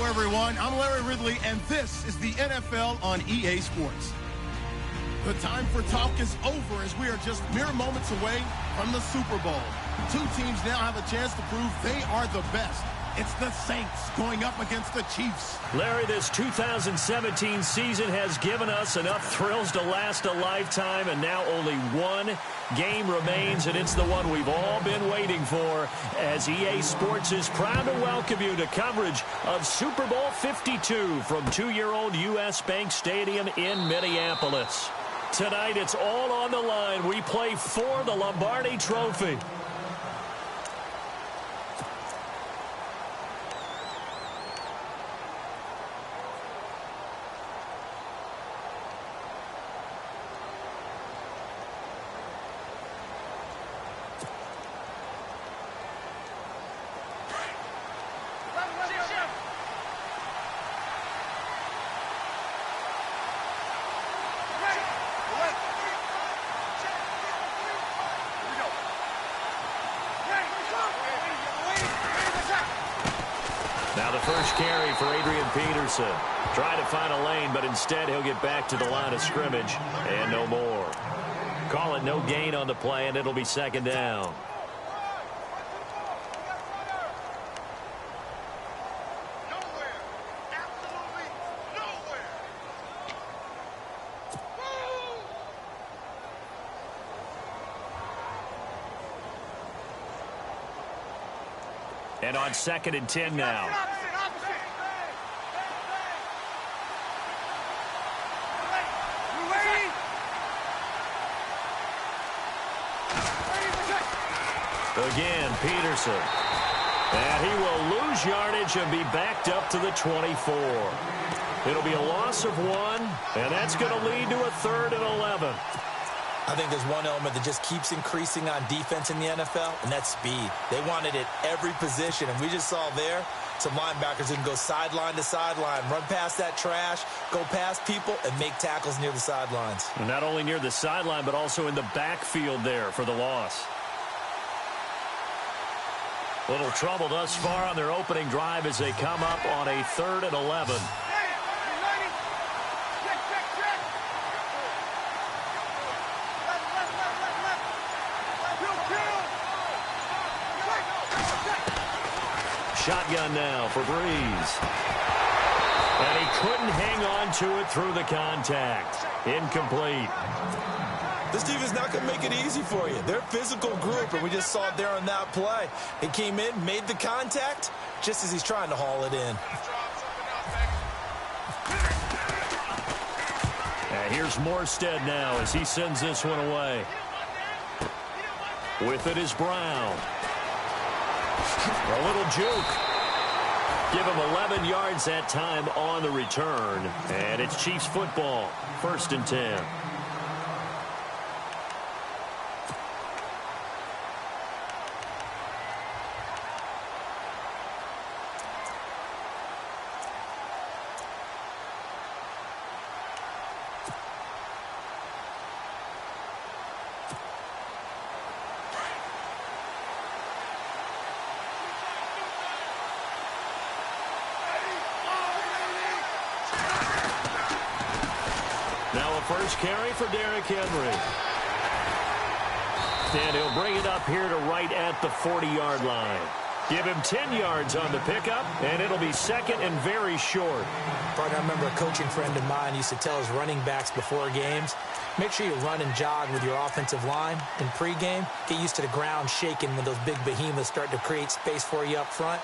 everyone. I'm Larry Ridley, and this is the NFL on EA Sports. The time for talk is over as we are just mere moments away from the Super Bowl. Two teams now have a chance to prove they are the best. It's the Saints going up against the Chiefs. Larry, this 2017 season has given us enough thrills to last a lifetime, and now only one game remains, and it's the one we've all been waiting for, as EA Sports is proud to welcome you to coverage of Super Bowl 52 from 2-year-old U.S. Bank Stadium in Minneapolis. Tonight, it's all on the line. We play for the Lombardi Trophy. Now the first carry for Adrian Peterson. Trying to find a lane, but instead he'll get back to the line of scrimmage and no more. Call it no gain on the play, and it'll be second down. And on 2nd and 10 now. Again, Peterson. And he will lose yardage and be backed up to the 24. It'll be a loss of 1, and that's going to lead to a 3rd and 11. I think there's one element that just keeps increasing on defense in the NFL, and that's speed. They want it at every position, and we just saw there some linebackers who can go sideline to sideline, run past that trash, go past people, and make tackles near the sidelines. And not only near the sideline, but also in the backfield there for the loss. Little trouble thus far on their opening drive as they come up on a 3rd and 11. Shotgun now for Breeze. And he couldn't hang on to it through the contact. Incomplete. This team is not going to make it easy for you. They're a physical group, and we just saw it there on that play. He came in, made the contact, just as he's trying to haul it in. And here's Morstead now as he sends this one away. With it is Brown. A little juke. Give him 11 yards that time on the return. And it's Chiefs football. 1st and 10. First carry for Derrick Henry. And he'll bring it up here to right at the 40-yard line. Give him 10 yards on the pickup, and it'll be 2nd and very short. Partner, I remember a coaching friend of mine used to tell his running backs before games, make sure you run and jog with your offensive line in pregame. Get used to the ground shaking when those big behemoths start to create space for you up front.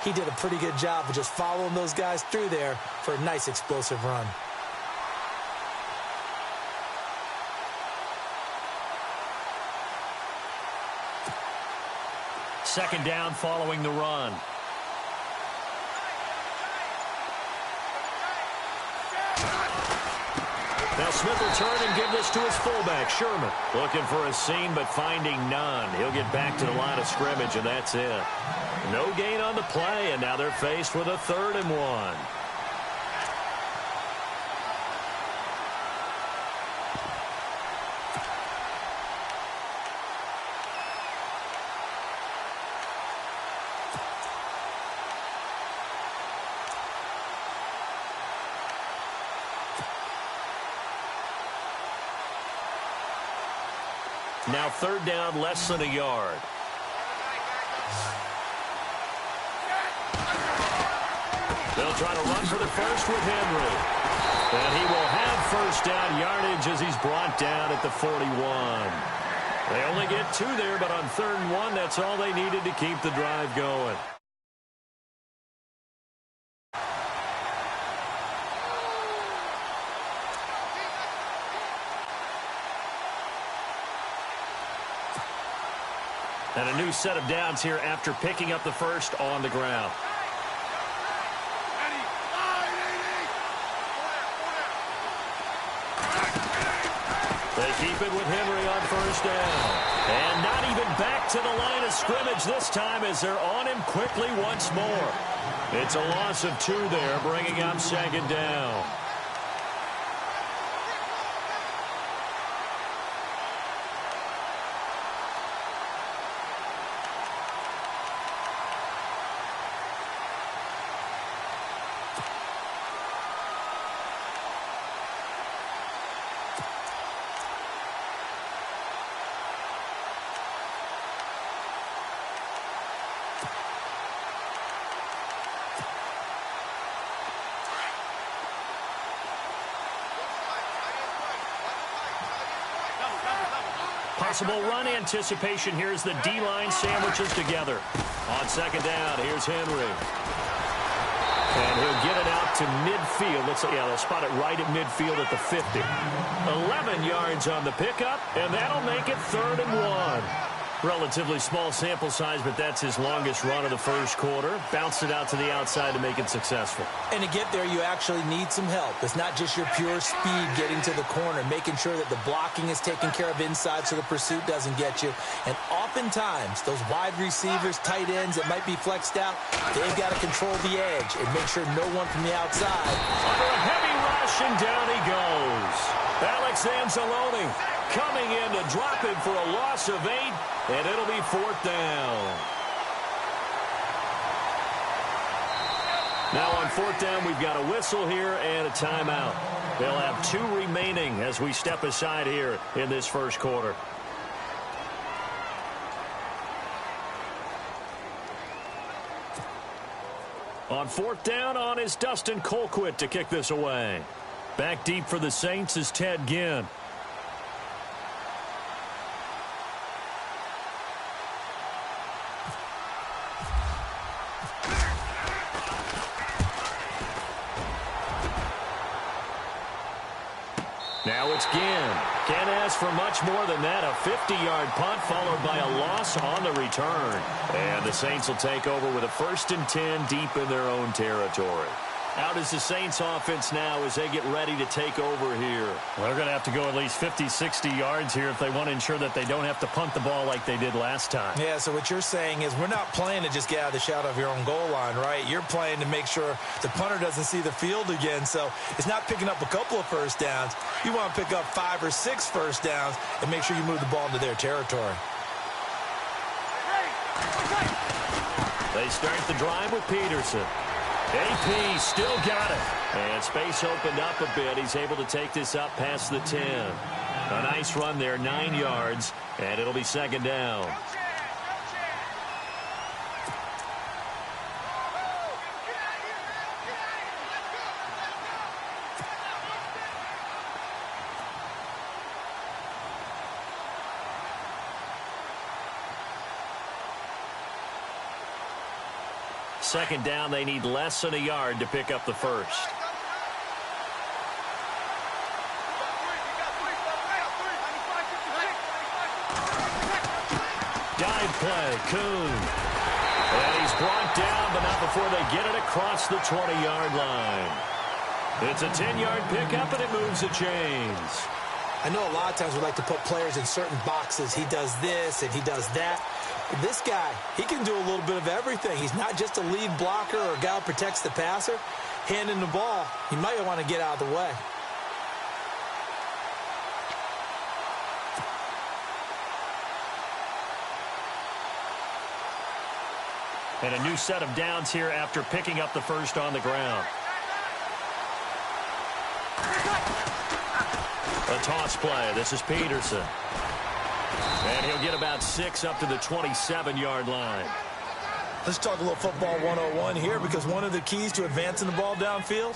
He did a pretty good job of just following those guys through there for a nice explosive run. Second down following the run. Now Smith will turn and give this to his fullback, Sherman. Looking for a seam, but finding none. He'll get back to the line of scrimmage, and that's it. No gain on the play, and now they're faced with a 3rd and 1. Now 3rd down, less than a yard. They'll try to run for the first with Henry. And he will have 1st down yardage as he's brought down at the 41. They only get 2 there, but on 3rd and 1, that's all they needed to keep the drive going. And a new set of downs here after picking up the first on the ground. They keep it with Henry on 1st down. And not even back to the line of scrimmage this time as they're on him quickly once more. It's a loss of 2 there, bringing up 2nd down. Possible run anticipation here as the D-line sandwiches together. On 2nd down, here's Henry. And he'll get it out to midfield. They'll spot it right at midfield at the 50. 11 yards on the pickup, and that'll make it 3rd and 1. Relatively small sample size, but that's his longest run of the first quarter. Bounced it out to the outside to make it successful. And to get there, you actually need some help. It's not just your pure speed getting to the corner, making sure that the blocking is taken care of inside so the pursuit doesn't get you. And oftentimes, those wide receivers, tight ends that might be flexed out, they've got to control the edge and make sure no one from the outside. Under a heavy rush, and down he goes. Alex Anzalone coming in to drop him for a loss of 8, and it'll be 4th down. Now on 4th down, we've got a whistle here and a timeout. They'll have 2 remaining as we step aside here in this first quarter. On 4th down, on is Dustin Colquitt to kick this away. Back deep for the Saints is Ted Ginn. Now it's Ginn. Can't ask for much more than that. A 50-yard punt followed by a loss on the return. And the Saints will take over with a 1st and 10 deep in their own territory. Out is the Saints offense now as they get ready to take over here. Well, they're going to have to go at least 50, 60 yards here if they want to ensure that they don't have to punt the ball like they did last time. Yeah, so what you're saying is we're not playing to just get out of the shadow of your own goal line, right? You're playing to make sure the punter doesn't see the field again. So it's not picking up a couple of 1st downs. You want to pick up 5 or 6 1st downs and make sure you move the ball into their territory. They start the drive with Peterson. AP still got it. And space opened up a bit. He's able to take this up past the 10. A nice run there, 9 yards, and it'll be 2nd down. Second down, they need less than a yard to pick up the first. Dive play, Kuhn. And he's brought down, but not before they get it across the 20-yard line. It's a 10-yard pickup, and it moves the chains. I know a lot of times we like to put players in certain boxes. He does this and he does that. But this guy, he can do a little bit of everything. He's not just a lead blocker or a guy who protects the passer. Handing the ball, he might want to get out of the way. And a new set of downs here after picking up the first on the ground. A toss play. This is Peterson. And he'll get about 6 up to the 27-yard line. Let's talk a little football 101 here, because one of the keys to advancing the ball downfield